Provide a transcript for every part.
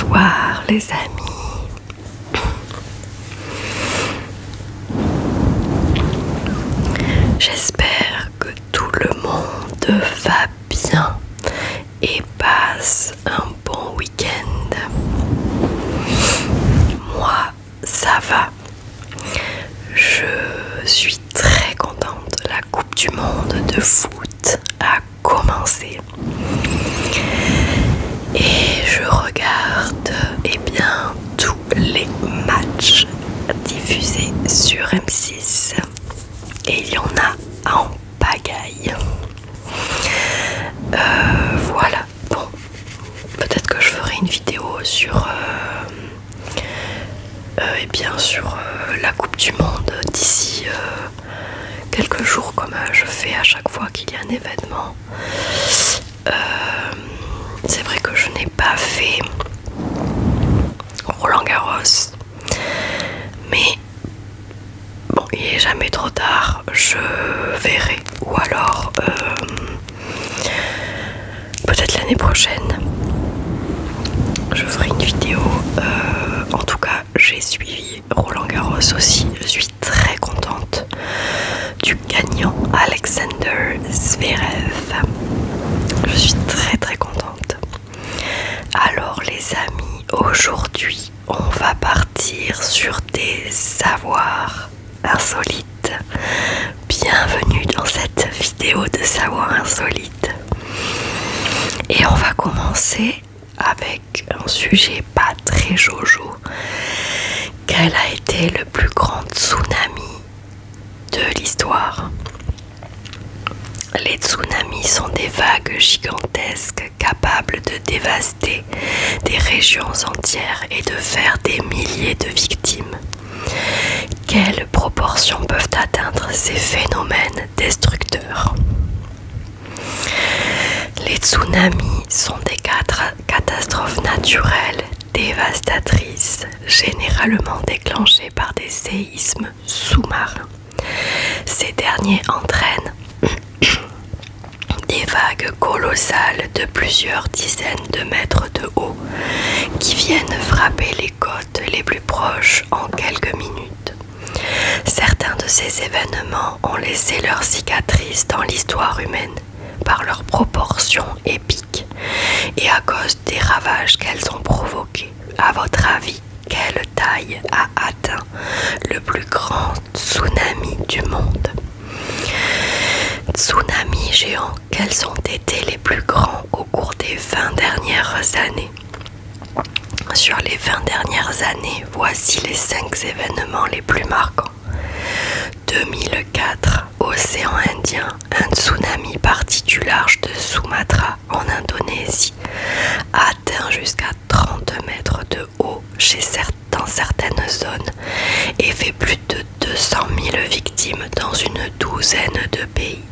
Bonsoir les amis. J'espère que tout le monde va bien et passe un bon week-end. Moi, ça va. Je suis très contente. La Coupe du Monde de foot a commencé. Et je regarde tous les matchs diffusés sur M6. Et il y en a en pagaille. Voilà. Bon, peut-être que je ferai une vidéo sur la Coupe du Monde d'ici quelques jours, comme je fais à chaque fois qu'il y a un événement. C'est vrai que je n'ai pas fait Roland-Garros, mais bon, il n'est jamais trop tard, je verrai, ou alors peut-être l'année prochaine je ferai une vidéo. En tout cas, j'ai suivi Roland-Garros aussi, je suis très contente du gagnant Alexander Zverev. Je suis très très contente. Alors les amis, aujourd'hui on va partir sur des savoirs insolites. Bienvenue dans cette vidéo de savoirs insolites. Et on va commencer avec un sujet pas très jojo. Quel a été le plus grand tsunami de l'histoire? Les tsunamis sont des vagues gigantesques capables de dévaster des régions entières et de faire des milliers de victimes. Quelles proportions peuvent atteindre ces phénomènes destructeurs? Les tsunamis sont des catastrophes naturelles dévastatrices, généralement déclenchées par des séismes sous-marins. Ces derniers entraînent des vagues colossales de plusieurs dizaines de mètres de haut qui viennent frapper les côtes les plus proches en quelques minutes. Certains de ces événements ont laissé leurs cicatrices dans l'histoire humaine par leurs proportions épiques et à cause des ravages qu'elles ont provoqués. À votre avis, quelle taille a atteint le plus grand tsunami du monde? Tsunamis géants, quels ont été les plus grands au cours des 20 dernières années? Sur les 20 dernières années, voici les 5 événements les plus marquants. 2004, océan Indien, un tsunami parti du large de Sumatra en Indonésie a atteint jusqu'à 30 mètres de haut dans certaines zones et fait plus de 200 000 victimes dans une douzaine de pays.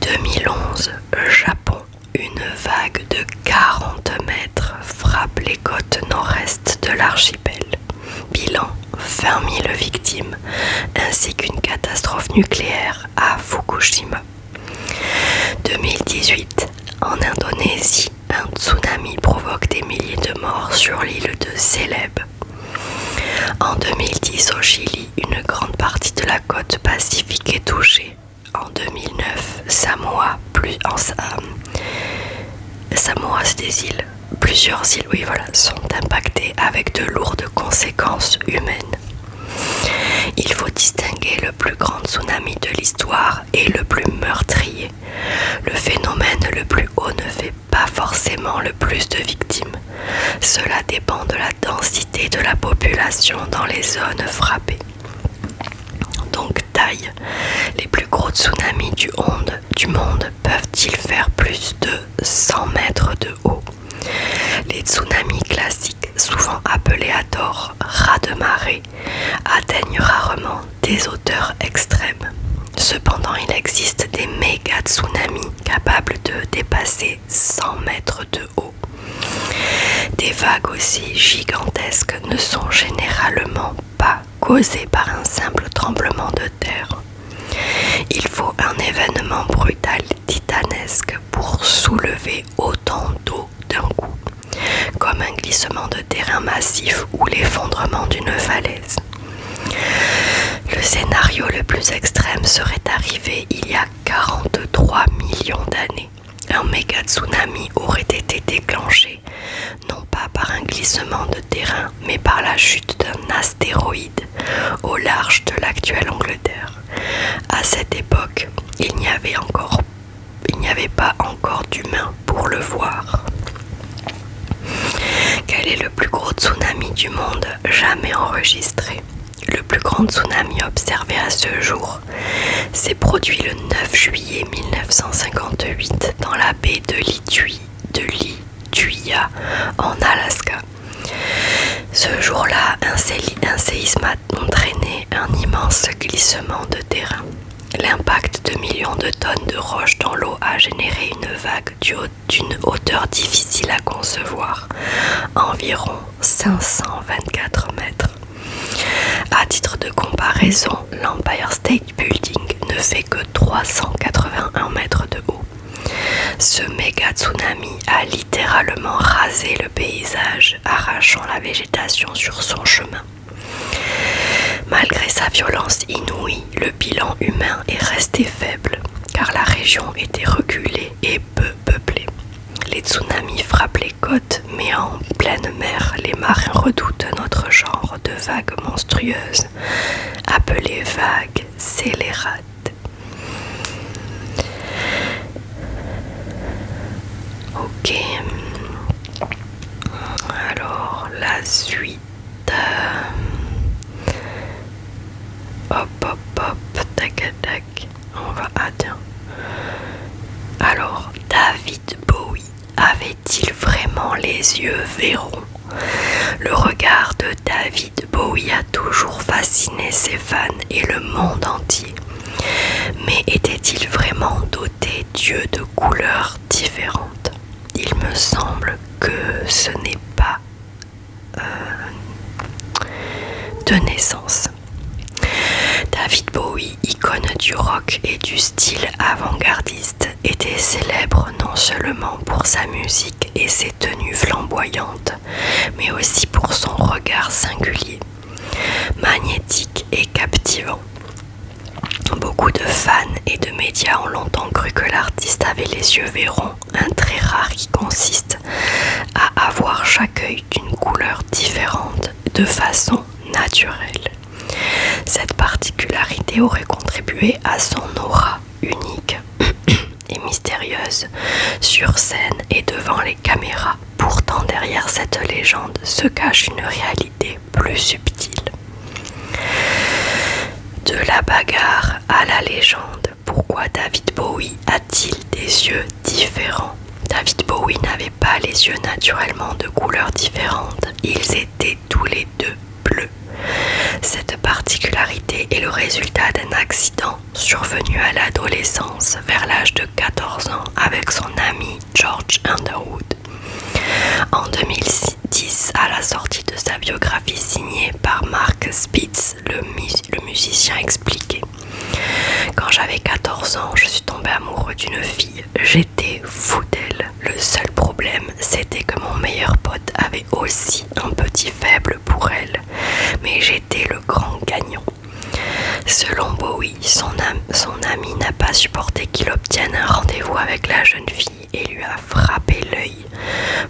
2011, Japon, une vague de 40 mètres frappe les côtes nord-est de l'archipel. Bilan, 20 000 victimes, ainsi qu'une catastrophe nucléaire à Fukushima. 2018, en Indonésie, un tsunami provoque des milliers de morts sur l'île de Célèbes. En 2010, au Chili, une grande partie de la côte pacifique est touchée. En 2009, Samoa, c'est des îles. Plusieurs îles, sont impactées avec de lourdes conséquences humaines. Il faut distinguer le plus grand tsunami de l'histoire et le plus meurtrier. Le phénomène le plus haut ne fait pas forcément le plus de victimes. Cela dépend de la densité de la population dans les zones frappées. Donc taille, les plus gros tsunamis du monde peuvent-ils faire plus de 100 mètres de haut? Les tsunamis classiques, souvent appelés à tort raz de marée, atteignent rarement des hauteurs extrêmes. Cependant, il existe des méga tsunamis capables de dépasser 100 mètres de haut. Des vagues aussi gigantesques ne sont généralement pas causées par un simple tremblement de terre. Il faut un événement brutal titanesque pour soulever autant d'eau d'un coup, comme comme un glissement de terrain massif ou l'effondrement d'une falaise. Le scénario le plus extrême serait arrivé il y a 43 millions d'années. Un méga tsunami aurait été déclenché, non pas par un glissement de terrain, mais par la chute d'un astéroïde au large de l'actuelle Angleterre. À cette époque, il n'y avait pas encore d'humains pour le voir. Quel est le plus gros tsunami du monde jamais enregistré? Le plus grand tsunami observé à ce jour s'est produit le 9 juillet 1958 dans la baie de Lituya en Alaska. Ce jour-là, un séisme a entraîné un immense glissement de terrain. L'impact de millions de tonnes de roches dans l'eau a généré une vague d'une hauteur difficile à concevoir, environ 524 mètres. À titre de comparaison, l'Empire State Building ne fait que 381 mètres de haut. Ce méga tsunami a littéralement rasé le paysage, arrachant la végétation sur son chemin. Malgré sa violence inouïe, le bilan humain est resté faible, car la région était reculée et peu peuplée. Les tsunamis frappent les côtes, mais en pleine mer, les marins redoutent un autre genre de vagues monstrueuses, appelées vagues scélérates. Ok. Alors, la suite. Hop, hop, hop, tac, tac. On va atteindre. Alors, David Bowie avait-il vraiment les yeux verrons? Le regard de David Bowie a toujours fasciné ses fans et le monde entier. Mais était-il vraiment doté d'yeux de couleurs différentes? Il me semble que ce n'est pas de naissance. David Bowie, icône du rock et du style avant-gardiste, était célèbre non seulement pour sa musique et ses tenues flamboyantes, mais aussi pour son regard singulier, magnétique et captivant. Beaucoup de fans et de médias ont longtemps cru que l'artiste avait les yeux verrons, un trait rare qui consiste à avoir chaque œil d'une couleur différente de façon naturelle. Cette particularité aurait contribué à son aura unique et mystérieuse sur scène et devant les caméras. Pourtant, derrière cette légende se cache une réalité plus subtile. De la bagarre à la légende, pourquoi David Bowie a-t-il des yeux différents? David Bowie n'avait pas les yeux naturellement de couleurs différentes, ils étaient tous les deux bleus. Cette particularité est le résultat d'un accident survenu à l'adolescence vers l'âge de 14 ans avec son ami George Underwood. En 2010, à la sortie de sa biographie signée par Mark Spitz, le musicien expliquait: quand j'avais 14 ans, je suis tombé amoureux d'une fille. J'étais fou d'elle. Le seul problème, c'était que mon meilleur pote avait aussi un petit faible pour elle. Mais j'étais le grand gagnant. Selon Bowie, son ami n'a pas supporté qu'il obtienne un rendez-vous avec la jeune fille et lui a frappé l'œil,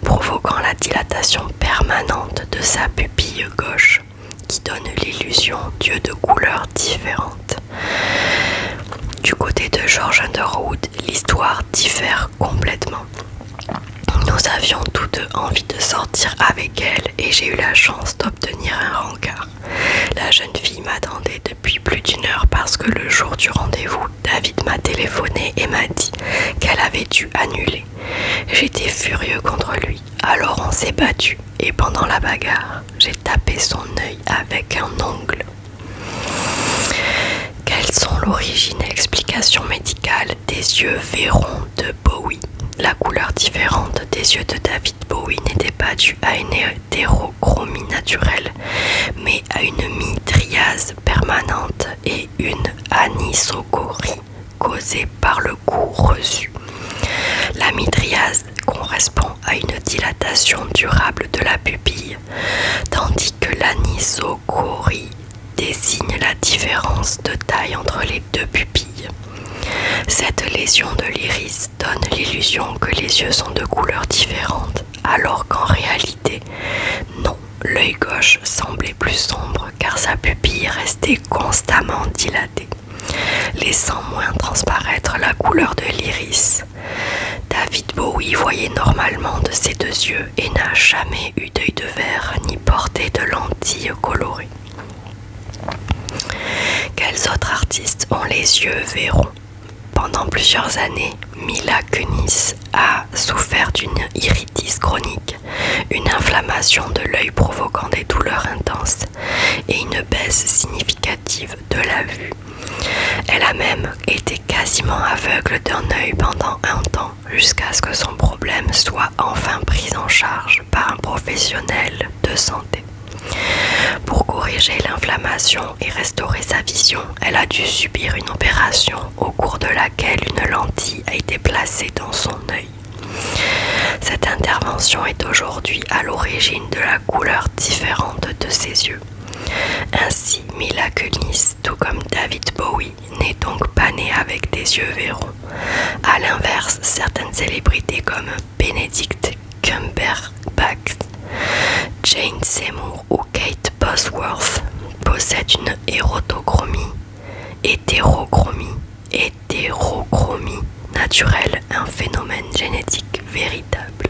provoquant la dilatation permanente de sa pupille gauche, qui donne l'illusion d'yeux de couleurs différentes. Du côté de George Underwood, l'histoire diffère complètement. Nous avions tous deux envie de sortir avec elle et j'ai eu la chance d'obtenir un rencard. La jeune fille m'attendait depuis plus d'une heure parce que le jour du rendez-vous, David m'a téléphoné et m'a dit qu'elle avait dû annuler. J'étais furieux contre lui, alors on s'est battu et pendant la bagarre, j'ai tapé son œil avec un ongle. Quelles sont l'origine et l'explication médicale des yeux verrons de Bowie? La couleur différente des yeux de David Bowie n'était pas due à une hétérochromie naturelle, mais à une midriase permanente et une anisocorie causée par le coup reçu. La La midriase correspond à une dilatation durable de la pupille, tandis que l'anisocorie désigne la différence de taille entre les deux pupilles. Cette lésion de l'iris donne l'illusion que les yeux sont de couleurs différentes, alors qu'en réalité, non, l'œil gauche semblait plus sombre car sa pupille restait constamment dilatée, laissant moins transparaître la couleur de l'iris. David Bowie voyait normalement de ses deux yeux et n'a jamais eu d'œil de verre ni porté de lentilles colorées. Quels autres artistes ont les yeux verrons? Pendant plusieurs années, Mila Kunis a souffert d'une iritis chronique, une inflammation de l'œil provoquant des douleurs intenses et une baisse significative de la vue. Elle a même été quasiment aveugle d'un œil pendant un temps, jusqu'à ce que son problème soit enfin pris en charge par un professionnel de santé. Pour corriger l'inflammation et restaurer sa vision, elle a dû subir une opération au cours de laquelle une lentille a été placée dans son œil. Cette intervention est aujourd'hui à l'origine de la couleur différente de ses yeux. Ainsi, Mila Kunis, tout comme David Bowie, n'est donc pas née avec des yeux verrons. A l'inverse, certaines célébrités comme Benedict Cumberbatch, Jane Seymour ou Kate Bosworth possèdent une hétérochromie naturelle, un phénomène génétique véritable.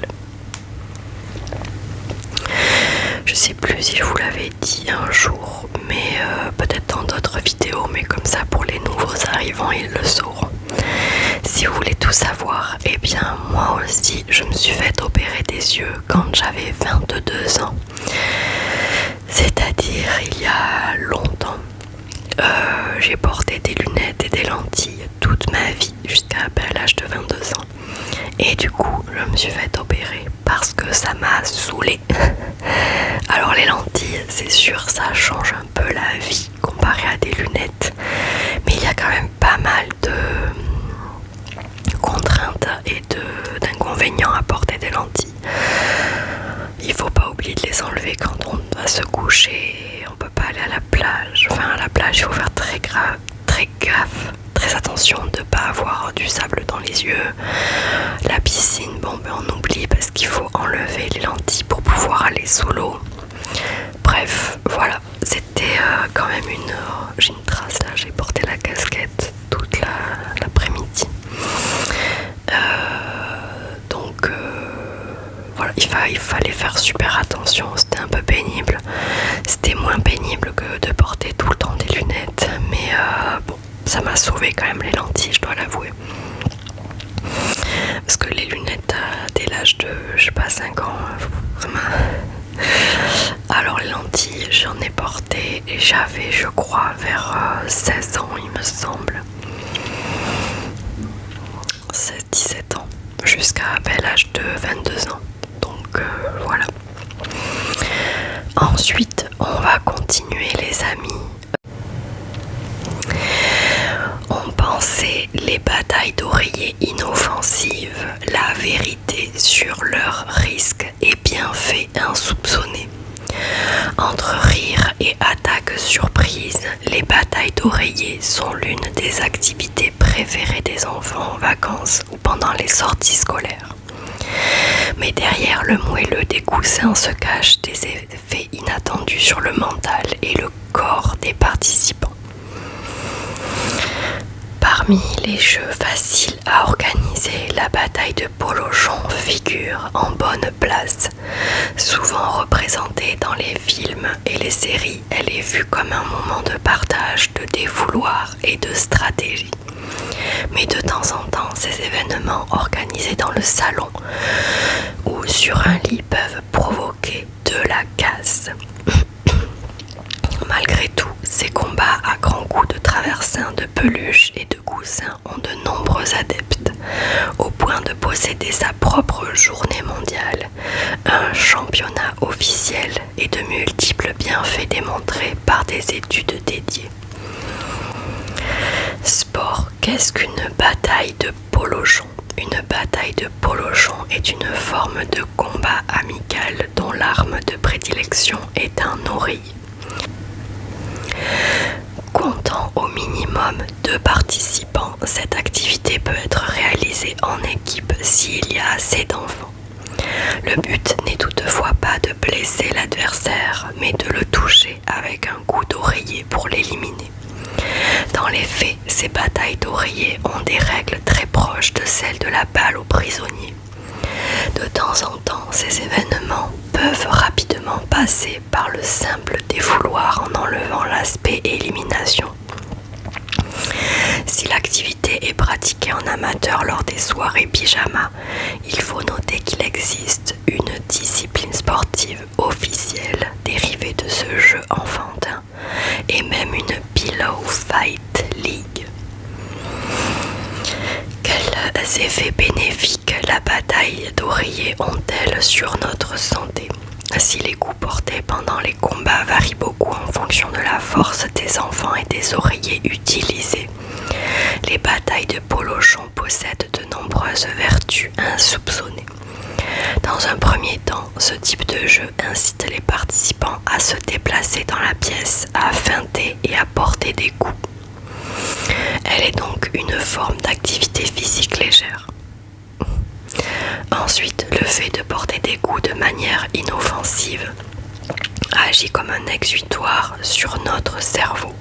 Je sais plus si je vous l'avais dit un jour, mais peut-être dans d'autres vidéos, mais comme ça pour les nouveaux arrivants ils le sauront. Si vous voulez tout savoir, eh bien moi aussi je me suis fait opérer des yeux quand j'avais 22 ans. C'est-à-dire il y a longtemps. J'ai porté des lunettes et des lentilles toute ma vie jusqu'à l'âge de 22 ans. Et du coup, je me suis fait opérer parce que ça m'a saoulée. Alors les lentilles, c'est sûr, ça change un peu la vie comparé à des lunettes. Mais il y a quand même pas mal de contraintes et d'inconvénients à porter des lentilles. Il faut pas oublier de les enlever quand on va se coucher. On peut pas aller à la plage. Enfin, à la plage, il faut faire très gaffe, très attention de ne pas avoir du sable dans les yeux. La piscine, bon, ben on oublie parce qu'il faut enlever les lentilles pour pouvoir aller sous l'eau. Bref, voilà, c'était quand même j'ai une trace là, j'ai porté la casquette toute l'après-midi. Donc voilà, il fallait faire super attention, c'était un peu pénible. C'était moins pénible que de porter tout le temps des lunettes, mais bon, ça m'a sauvé quand même les lentilles, je dois l'avouer. Parce que les lunettes dès l'âge de, je sais pas, 5 ans, ça m'a... Alors les lentilles, j'en ai porté et j'avais, je crois, vers 16 ans, il me semble. 16-17 ans, jusqu'à l'âge de 22 ans. Donc voilà. Ensuite, on va continuer les amis. On pensait les batailles d'oreillers inoffensives, la vérité sur leurs risques et bienfaits insoupçonnés. Entre rire et attaques surprises, les batailles d'oreillers sont l'une des activités préférées des enfants en vacances ou pendant les sorties scolaires. Mais derrière le moelleux des coussins se cachent des effets inattendus sur le mental et le corps des participants. Parmi les jeux faciles à organiser, la bataille de polochon figure en bonne place. Souvent représentée dans les films et les séries, elle est vue comme un moment de partage, de défouloir et de stratégie. Mais de temps en temps, ces événements organisés dans le salon ou sur un lit peuvent provoquer de la casse. Malgré tout, ces combats à grands coups de traversins, de peluches et de coussins ont de nombreux adeptes, au point de posséder sa propre journée mondiale, un championnat officiel et de multiples bienfaits démontrés par des études dédiées. Sport, qu'est-ce qu'une bataille de polochon ? Une Une bataille de polochon est une forme de combat amical dont l'arme de prédilection est un oreiller. Comptant au minimum 2 participants, cette activité peut être réalisée en équipe s'il y a assez d'enfants. Le but n'est toutefois pas de blesser l'adversaire, mais de le toucher avec un coup d'oreiller pour l'éliminer. Dans les faits, ces batailles d'oreiller ont des règles très proches de celles de la balle aux prisonniers. De temps en temps, ces événements peuvent rapidement passer par le simple défouloir en enlevant l'aspect élimination. Si l'activité est pratiquée en amateur lors des soirées pyjama, il faut noter qu'il existe une discipline sportive officielle dérivée de ce jeu enfantin et même une Pillow Fight League. Quels effets bénéfiques la bataille d'oreiller ont-elles sur notre santé? Si les coups portés pendant les combats varient beaucoup en fonction de la force des enfants et des oreillers utilisés, les batailles de polochon possèdent de nombreuses vertus insoupçonnées. Dans un premier temps, ce type de jeu incite les participants à se déplacer dans la pièce, à feinter et à porter des coups. Elle est donc une forme d'activité physique légère. Ensuite, le fait de porter des coups de manière inoffensive agit comme un exutoire sur notre cerveau.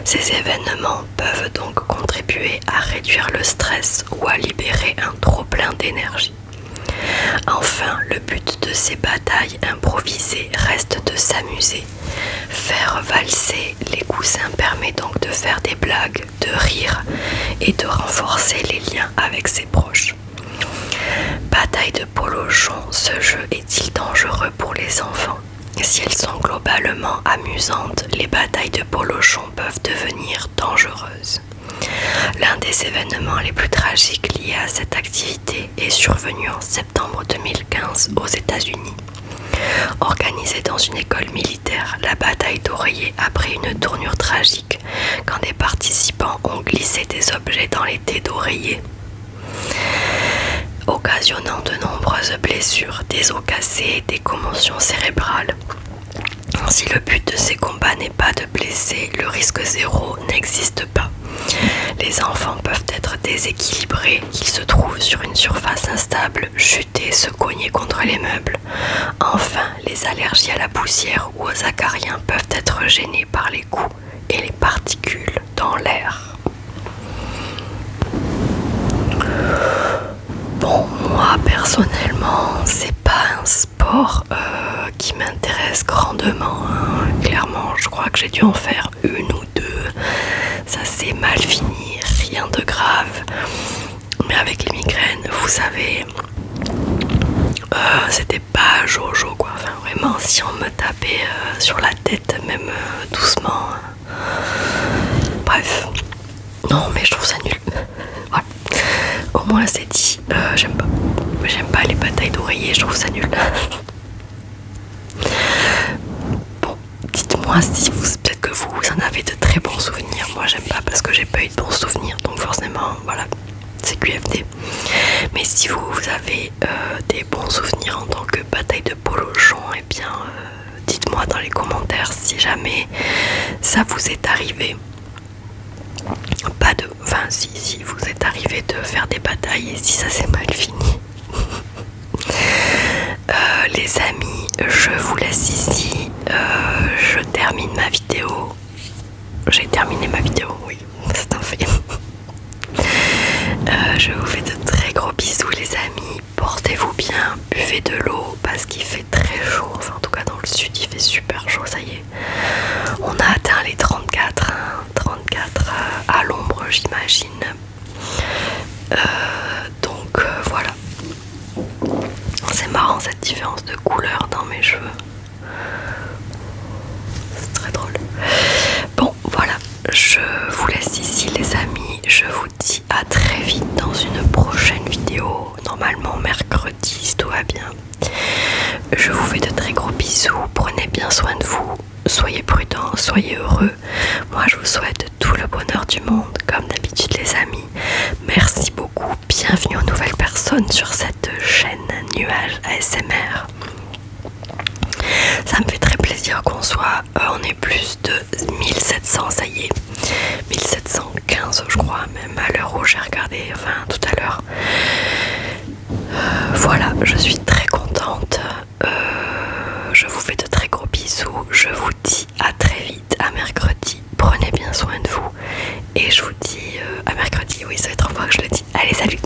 Ces événements peuvent donc contribuer à réduire le stress ou à libérer un trop-plein d'énergie. Enfin, le but de ces batailles improvisées reste de s'amuser. Faire valser les coussins permet donc de faire des blagues, de rire et de renforcer les liens avec ses proches. Bataille de polochon, ce jeu est-il dangereux pour les enfants? Si elles sont globalement amusantes, les batailles de polochon peuvent devenir dangereuses. L'un des événements les plus tragiques liés à cette activité est survenu en septembre 2015 aux États-Unis. Organisée dans une école militaire, la bataille d'oreiller a pris une tournure tragique quand des participants ont glissé des objets dans les dés d'oreiller, occasionnant de nombreuses blessures, des os cassés et des commotions cérébrales. Si le but de ces combats n'est pas de blesser, le risque zéro n'existe pas. Les enfants peuvent être déséquilibrés, qu'ils se trouvent sur une surface instable, chuter, se cogner contre les meubles. Enfin, les allergies à la poussière ou aux acariens peuvent être gênées par les coups et les particules dans l'air. Bon, moi personnellement, c'est pas un sport qui m'intéresse grandement, hein. Clairement, je crois que j'ai dû en faire une ou deux. Ça s'est mal fini, rien de grave. Mais avec les migraines, vous savez, c'était pas jojo quoi. Enfin, vraiment, si on me tapait sur la tête, même doucement. Bref, non, mais je trouve ça nul. Voilà. Au moins c'est dit, j'aime pas les batailles d'oreiller, je trouve ça nul. Bon, dites-moi si peut-être que vous en avez de très bons souvenirs. Moi j'aime pas parce que j'ai pas eu de bons souvenirs, donc forcément voilà, c'est QFD. Mais si vous avez des bons souvenirs en tant que bataille de polochon, eh bien dites-moi dans les commentaires si jamais ça vous est arrivé. Si vous êtes arrivé de faire des batailles et si ça s'est mal fini. Les amis, je vous laisse ici. Je termine ma vidéo. J'ai terminé ma vidéo, oui, c'est un fait. Je vous fais de très gros bisous les amis. Portez-vous bien, buvez de l'eau parce qu'il fait très chaud. Enfin en tout cas dans le sud il fait super chaud, ça y est. On a atteint les 34, hein, 34 à l'ombre j'imagine. Donc voilà. C'est marrant cette différence de couleur dans mes cheveux. C'est très drôle. Bon voilà, je vous laisse ici les amis. Je vous dis à très vite dans une prochaine vidéo. Normalement mercredi si tout va bien. Je vous fais de très gros bisous. Prenez bien soin de vous. Soyez prudents, soyez heureux. Moi je vous souhaite tout le bonheur du monde comme d'habitude les amis. Merci beaucoup. Bienvenue aux nouvelles personnes sur cette chaîne Nuage ASMR. Ça me fait très plaisir qu'on soit, on est plus de 1700, ça y est, 1715 je crois, même à l'heure où j'ai regardé, enfin tout à l'heure. Voilà, je suis très contente, je vous fais de très gros bisous, je vous dis à très vite, à mercredi, prenez bien soin de vous, et je vous dis à mercredi, oui ça fait 3 fois que je le dis, allez salut.